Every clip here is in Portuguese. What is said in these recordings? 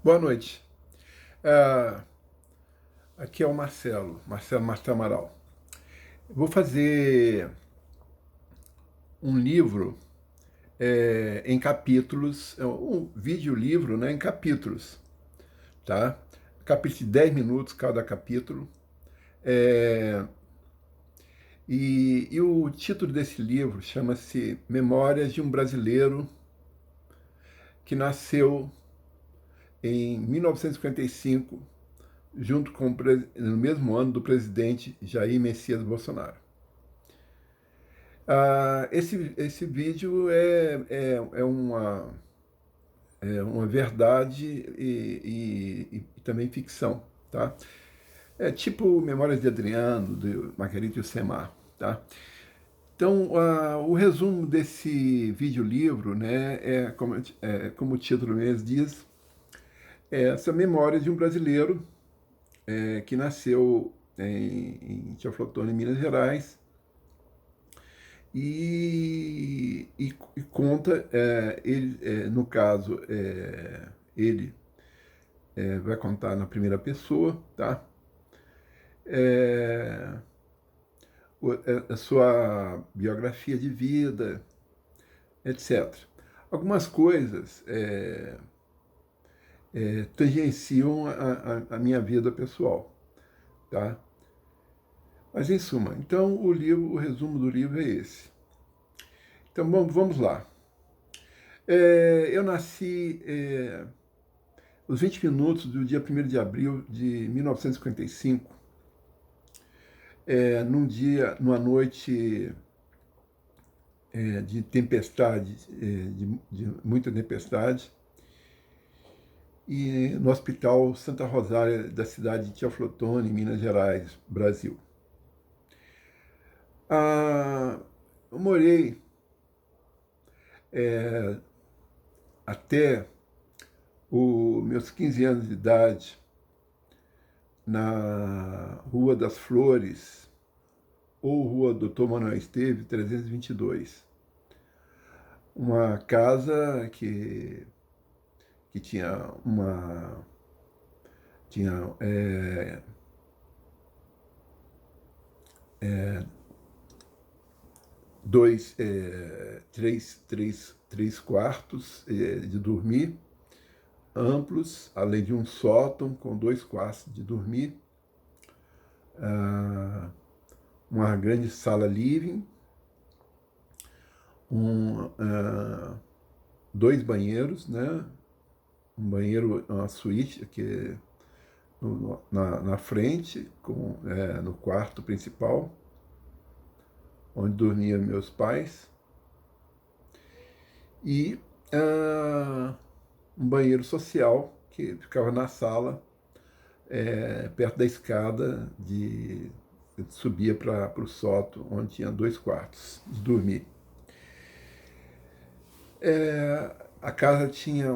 Boa noite. Ah, aqui é o Marcelo Marta Amaral. Vou fazer um livro em capítulos, um vídeo-livro, né, em capítulos, tá? Capítulo de 10 minutos cada capítulo. É, e o título desse livro chama-se Memórias de um Brasileiro que nasceu em 1955, junto com no mesmo ano do presidente Jair Messias Bolsonaro. Esse vídeo é uma verdade e também ficção, tá? É tipo Memórias de Adriano, de Marguerite Yourcenar, tá? Então, o resumo desse vídeo-livro, né, como o título mesmo diz, é essa memória de um brasileiro que nasceu em Teoflotone, Minas Gerais, e conta, ele, no caso, ele vai contar na primeira pessoa, tá? É, a sua biografia de vida, etc. Algumas coisas tangenciam a minha vida pessoal, tá? Mas em suma, então o resumo do livro é esse. Então vamos lá. Eu nasci os 20 minutos do dia 1º de abril de 1955, numa noite de tempestade, de muita tempestade, e no Hospital Santa Rosália da cidade de Teoflotone, Minas Gerais, Brasil. Eu morei até os meus 15 anos de idade na Rua das Flores, ou Rua Doutor Manuel Esteves, 322. Uma casa que tinha três quartos de dormir, amplos, além de um sótão com 2 quartos de dormir, uma grande sala living, 2 banheiros, né? Um banheiro, uma suíte aqui na frente, no quarto principal, onde dormiam meus pais, e um banheiro social que ficava na sala, perto da escada subia para o sótão, onde tinha 2 quartos de dormir. A casa tinha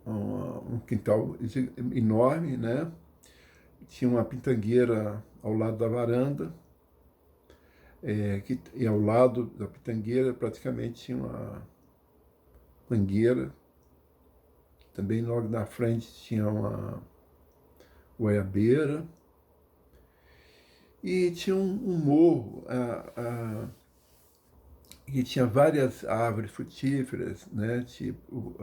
um quintal enorme, né? Tinha uma pitangueira ao lado da varanda, e ao lado da pitangueira praticamente tinha uma mangueira. Também logo na frente tinha uma goiabeira, e tinha um morro que tinha várias árvores frutíferas, né? Tipo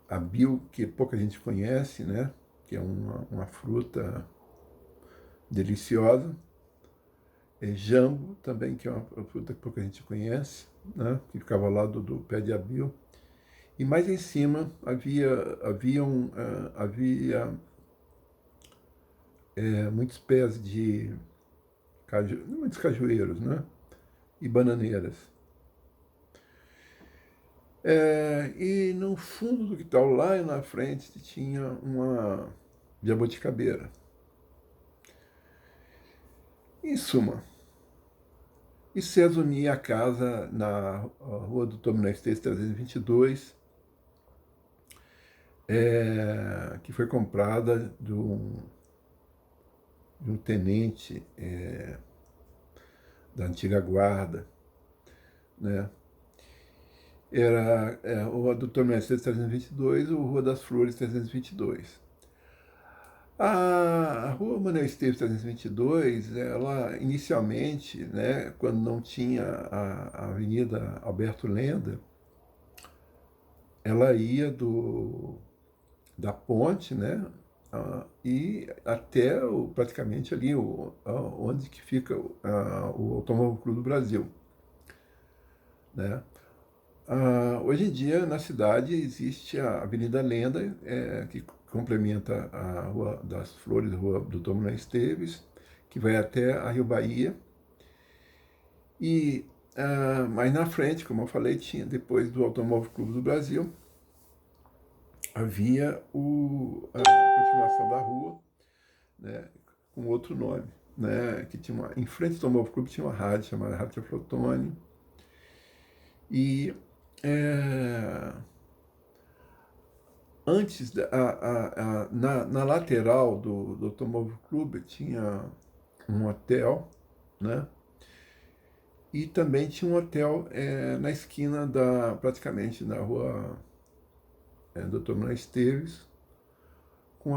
a bil, que pouca gente conhece, né? Que é uma fruta deliciosa. Jambo também, que é uma fruta que pouca gente conhece, né? Que ficava ao lado do pé de abil. E mais em cima havia muitos pés de muitos cajueiros, né? E bananeiras. E no fundo do quintal, lá na frente, tinha uma jabuticabeira. Em suma, isso se resumia a casa na rua do Tominóis 322, que foi comprada de um tenente da antiga guarda, né? Era a Rua do Dr. Mercedes 322 ou Rua das Flores 322. A Rua Manuel Esteves 322, ela inicialmente, né, quando não tinha a Avenida Alberto Lenda, ela ia da ponte, né, e até praticamente ali onde que fica o Automóvel Clube do Brasil, né. Hoje em dia, na cidade, existe a Avenida Lenda, que complementa a Rua das Flores, a Rua do Dr. Manuel Esteves, que vai até a Rio Bahia. E mais na frente, como eu falei, tinha depois do Automóvel Clube do Brasil, havia a continuação da rua, né, com outro nome, né, que tinha em frente do Automóvel Clube tinha uma rádio chamada Rádio Flotone. E antes, na lateral do Automóvel Clube tinha um hotel, né? E também tinha um hotel na esquina praticamente na rua Dr. Manuel Esteves, com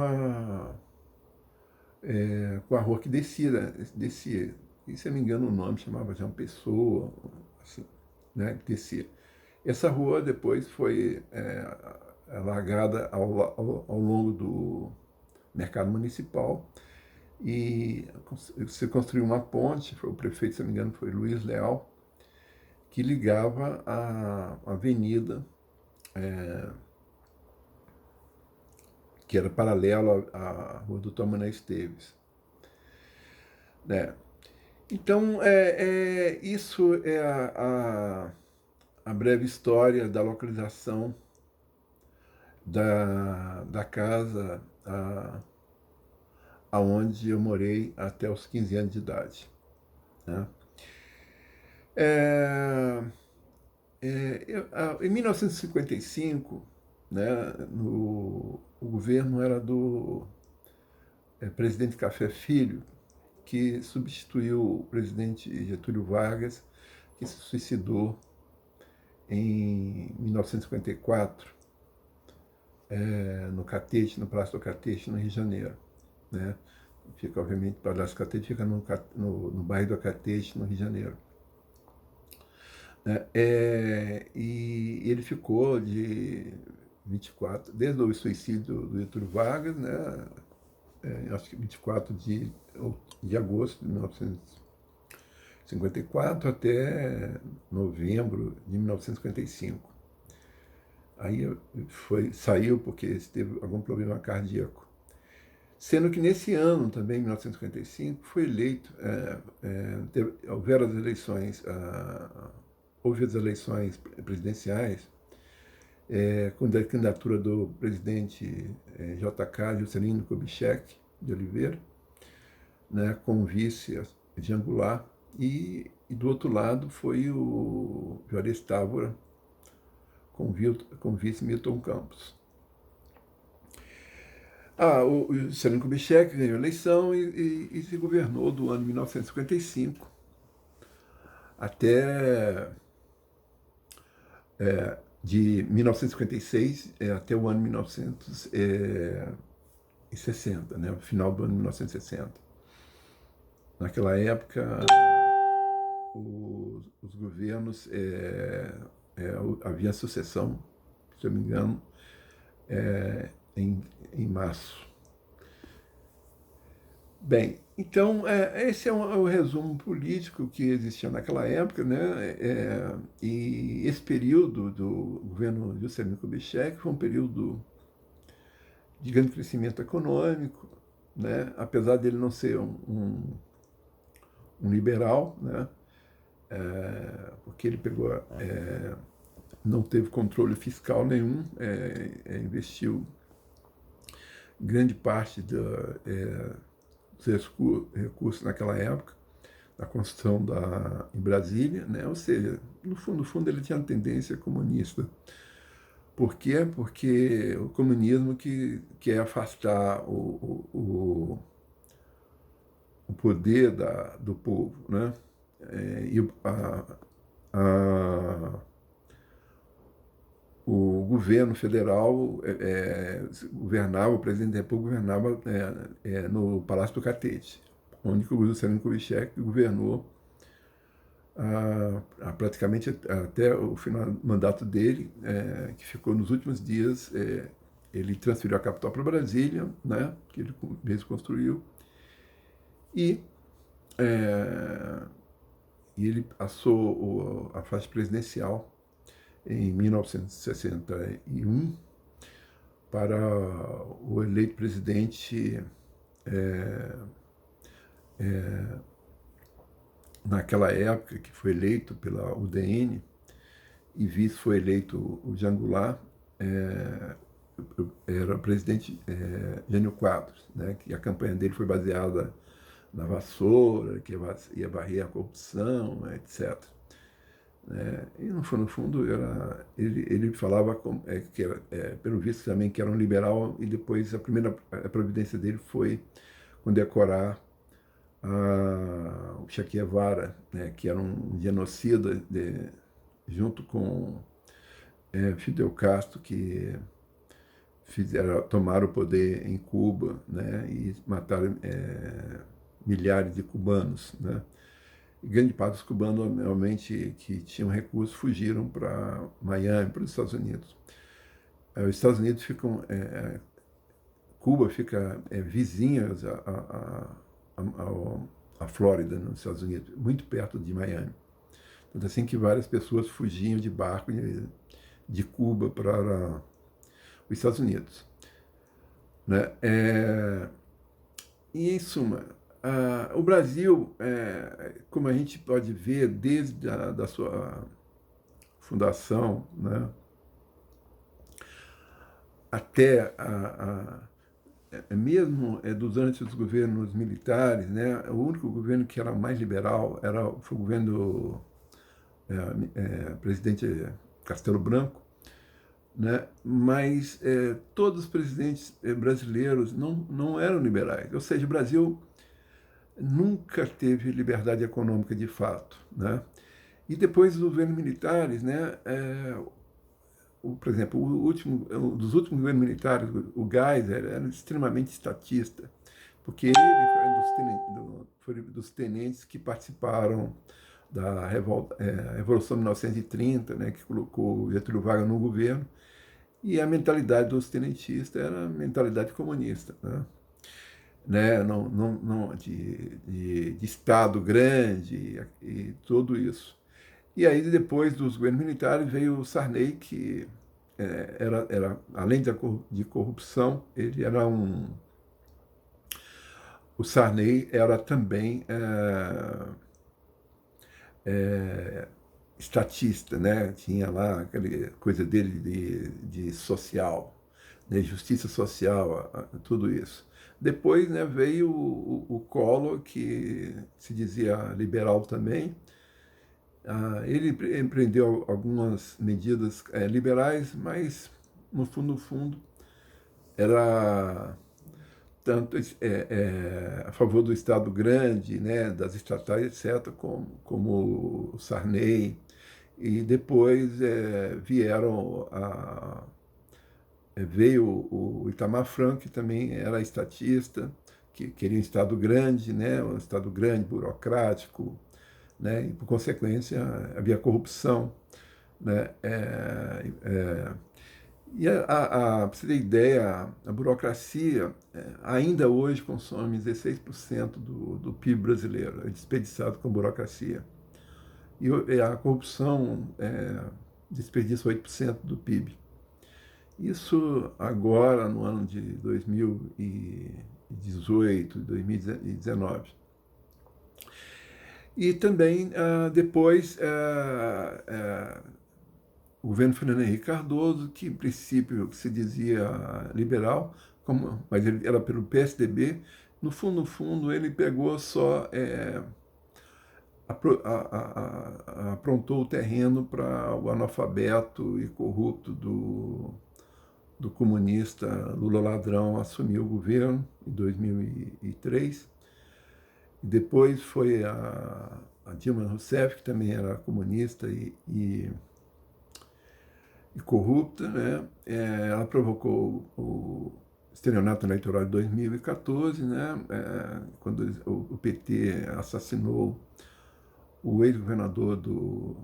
com a rua que descia, né? Descia. E se eu não me engano o nome chamava João Pessoa, assim, né? Que descia. Essa rua depois foi alargada ao longo do mercado municipal e se construiu uma ponte, foi o prefeito, se não me engano, foi Luiz Leal, que ligava a avenida, que era paralela à rua do Manuel Esteves, né? Então, isso é a breve história da localização da casa aonde eu morei até os 15 anos de idade, né? É, em 1955, né, o governo era do presidente Café Filho, que substituiu o presidente Getúlio Vargas, que se suicidou em 1954, no Catete, no Palácio do Catete, no Rio de Janeiro, né? Fica, obviamente, o Palácio do Catete fica no bairro do Catete, no Rio de Janeiro, né? E ele ficou de 24, desde o suicídio do Getúlio Vargas, né? Acho que 24 de agosto de 1954 até novembro de 1955. Aí saiu porque teve algum problema cardíaco. Sendo que nesse ano também, em 1955, foi eleito, houve as eleições presidenciais, com a candidatura do presidente JK Juscelino Kubitschek de Oliveira, né, com vice Jean Goulart, e do outro lado foi o Juarez Távora com vice Milton Campos. O Juscelino Kubitschek ganhou a eleição e se governou do ano 1955 até de 1956 até o ano 1960, né, o final do ano 1960. Naquela época, os governos, havia sucessão, se eu não me engano, em março. Bem, então, esse é o resumo político que existia naquela época, né? E esse período do governo Juscelino Kubitschek foi um período de grande crescimento econômico, né? Apesar dele não ser um liberal, né? Porque ele não teve controle fiscal nenhum, investiu grande parte dos recursos naquela época, da construção em Brasília, né? Ou seja, no fundo ele tinha uma tendência comunista. Por quê? Porque o comunismo que quer afastar o poder do povo, né? E governo federal governava, o presidente da República governava no Palácio do Catete, onde o Juscelino Kubitschek governou praticamente até o final do mandato dele, que ficou nos últimos dias. Ele transferiu a capital para Brasília, né, que ele mesmo construiu, e ele passou a faixa presidencial em 1961 para o eleito presidente naquela época, que foi eleito pela UDN, e vice foi eleito o Jean Goulart, era o presidente Jânio Quadros, né, que a campanha dele foi baseada na vassoura, que ia varrer a corrupção, etc. E no fundo ele falava que era, pelo visto também, que era um liberal, e depois a primeira providência dele foi condecorar o Che Guevara, né, que era um genocida, junto com Fidel Castro, que tomaram o poder em Cuba, né, e mataram milhares de cubanos, né? E grande parte dos cubanos, realmente, que tinham recursos, fugiram para Miami, para os Estados Unidos. Os Estados Unidos ficam... Cuba fica vizinha à Flórida, nos Estados Unidos, muito perto de Miami. Então, assim que várias pessoas fugiam de barco de Cuba para os Estados Unidos, né? E, em suma, o Brasil, como a gente pode ver desde da sua fundação, né, até mesmo durante os governos militares, né, o único governo que era mais liberal foi o governo do presidente Castelo Branco, né, mas todos os presidentes brasileiros não eram liberais, ou seja, o Brasil nunca teve liberdade econômica de fato, né? E depois dos governos militares, né, por exemplo, um dos últimos governos militares, o Geisel, era extremamente estatista, porque ele foi dos tenentes que participaram da Revolução de 1930, né, que colocou Getúlio Vargas no governo, e a mentalidade dos tenentistas era a mentalidade comunista, né? De Estado grande e tudo isso. E aí, depois dos governos militares, veio o Sarney, que além de corrupção, ele era o Sarney era também estatista, né? Tinha lá aquela coisa dele de social, de justiça social, tudo isso. Depois, né, veio o Collor, que se dizia liberal também. Ele empreendeu algumas medidas liberais, mas, no fundo, era tanto a favor do Estado grande, né, das estatais, etc., como o Sarney. E depois veio o Itamar Franco, que também era estatista, que queria um Estado grande, né, um Estado grande, burocrático, né, e, por consequência, havia corrupção, né? Para você ter ideia, a burocracia ainda hoje consome 16% do PIB brasileiro, é desperdiçado com burocracia. E a corrupção desperdiça 8% do PIB. Isso agora, no ano de 2018, 2019. E também, depois, o governo Fernando Henrique Cardoso, que, em princípio, se dizia liberal, mas ele era pelo PSDB. No fundo, ele pegou só... aprontou o terreno para o analfabeto e corrupto do comunista Lula Ladrão assumir o governo em 2003. E depois foi a Dilma Rousseff, que também era comunista, e e corrupta, né? Ela provocou o estelionato eleitoral de 2014, né? Quando o PT assassinou o ex-governador do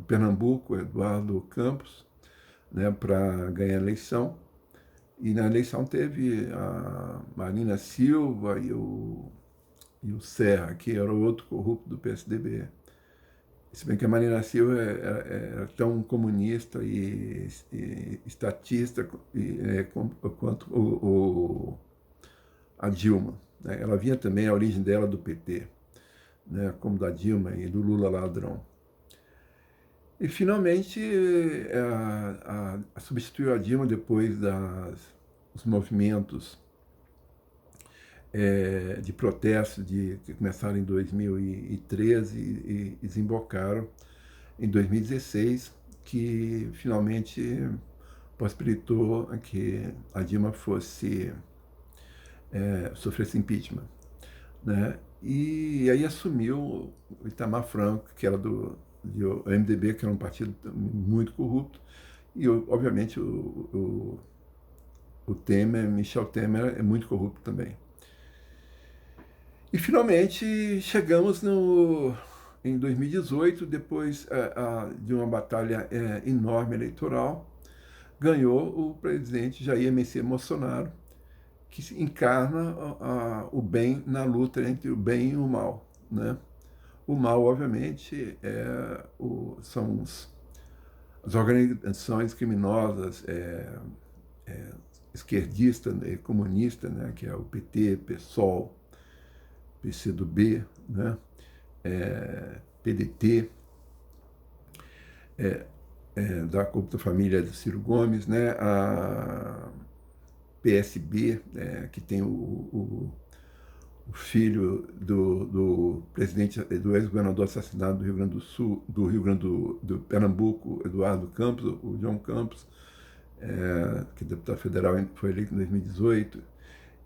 Pernambuco, Eduardo Campos, né, para ganhar a eleição. E na eleição teve a Marina Silva e o Serra, que era o outro corrupto do PSDB. Se bem que a Marina Silva era tão comunista e estatista quanto a Dilma, né? Ela vinha também, a origem dela do PT, né? Como da Dilma e do Lula ladrão. E finalmente substituiu a Dilma depois dos movimentos de protesto que começaram em 2013 e desembocaram em 2016, que finalmente possibilitou que a Dilma sofresse impeachment, né? E aí assumiu o Itamar Franco, que era do MDB, que era um partido muito corrupto, e obviamente o Temer, Michel Temer, é muito corrupto também. E finalmente chegamos em 2018, depois de uma batalha enorme eleitoral, ganhou o presidente Jair Messias Bolsonaro, que encarna o bem na luta entre o bem e o mal, né? O mal, obviamente, são as organizações criminosas esquerdistas e comunistas, né? Que é o PT, PSOL, PCdoB, né? PDT, da corrupta família do Ciro Gomes, né? A PSB, que tem o filho do presidente, do ex-governador assassinado do Rio Grande do Sul, do Pernambuco, Eduardo Campos, o João Campos, que é deputado federal, foi eleito em 2018,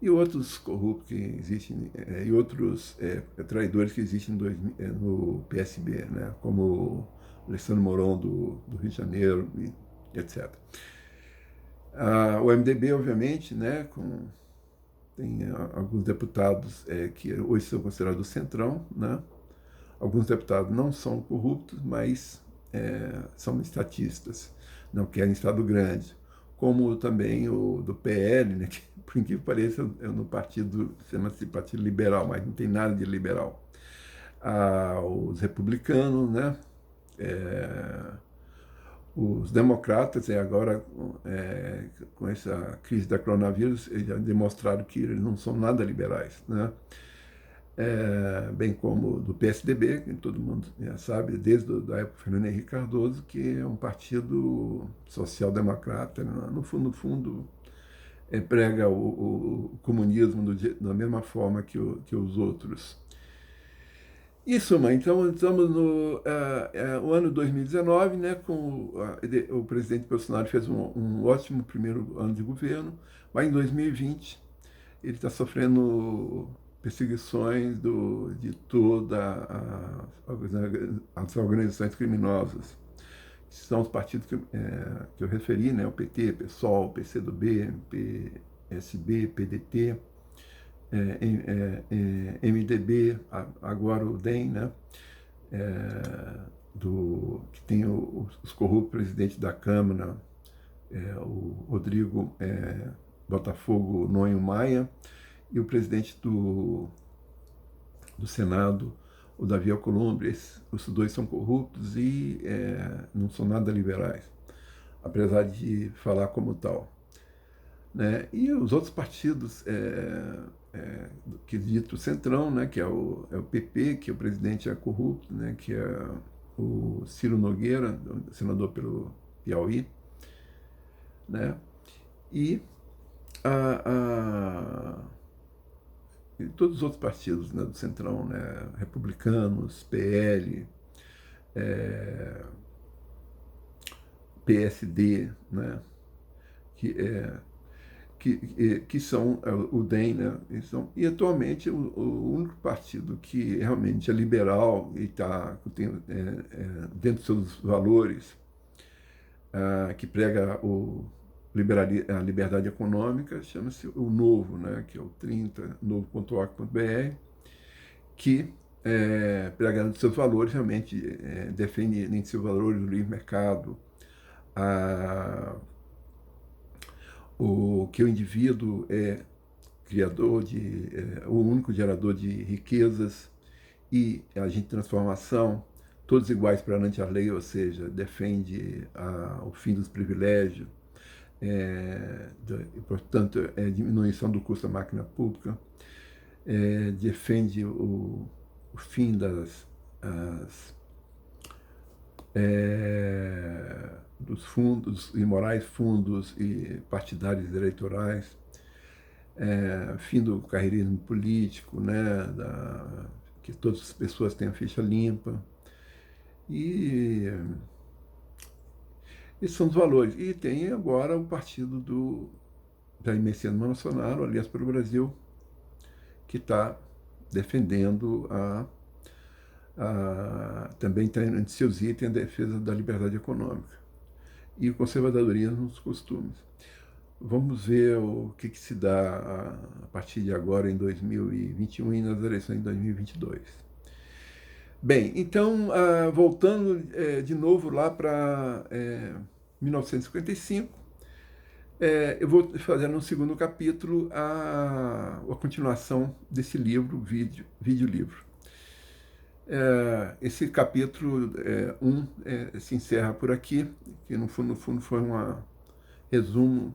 e outros corruptos que existem, e outros traidores que existem no PSB, né, como Alessandro Moron, do Rio de Janeiro, etc. O MDB, obviamente, né, tem alguns deputados que hoje são considerados centrão, né? Alguns deputados não são corruptos, mas são estatistas, não querem Estado grande. Como também o do PL, né? Que, por incrível que pareça, no partido, chama-se Partido Liberal, mas não tem nada de liberal. Os republicanos, né? Os democratas, agora, com essa crise da coronavírus, eles já demonstraram que eles não são nada liberais, né? Bem como do PSDB, que todo mundo já sabe, desde a época do Fernando Henrique Cardoso, que é um partido social-democrata, né? No fundo, prega o comunismo da mesma forma que os outros. Isso, mãe. Então, estamos no o ano 2019, né, com o presidente Bolsonaro fez um ótimo primeiro ano de governo, mas em 2020 ele está sofrendo perseguições de todas as organizações criminosas, que são os partidos que eu referi, né, o PT, PSOL, PCdoB, PSB, PDT, MDB, agora o DEM, né? Que tem os corruptos presidentes da Câmara, o Rodrigo Botafogo Noinho Maia, e o presidente do Senado, o Davi Alcolumbre. Os dois são corruptos e não são nada liberais, apesar de falar como tal, né? E os outros partidos que dito centrão, né, que é o PP, que o presidente é corrupto, né, que é o Ciro Nogueira, senador pelo Piauí, né, e todos os outros partidos, né, do centrão, né, republicanos, PL, PSD, né, que são o DEM, né? E atualmente o único partido que realmente é liberal e está dentro dos seus valores que prega a liberdade econômica, chama-se o Novo, né, que é o 30, novo.org.br, que pregando seus valores, realmente defende em seus valores o livre mercado, que o indivíduo é criador o único gerador de riquezas e agente de transformação, todos iguais perante a lei, ou seja, defende o fim dos privilégios, portanto, diminuição do custo da máquina pública, defende o fim dos fundos, imorais fundos e partidários eleitorais, fim do carreirismo político, né, que todas as pessoas tenham ficha limpa. E esses são os valores. E tem agora o partido do Jair Messias Bolsonaro, Aliança pelo Brasil, que está defendendo também tem entre seus itens a defesa da liberdade econômica e o conservadorismo nos costumes. Vamos ver o que se dá a partir de agora em 2021 e nas eleições de 2022. Bem, então, voltando de novo lá para 1955, eu vou fazer no segundo capítulo a continuação desse livro, vídeo-livro. Esse capítulo 1 se encerra por aqui, que no fundo foi um resumo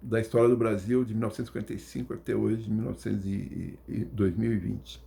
da história do Brasil de 1955 até hoje, de 2020.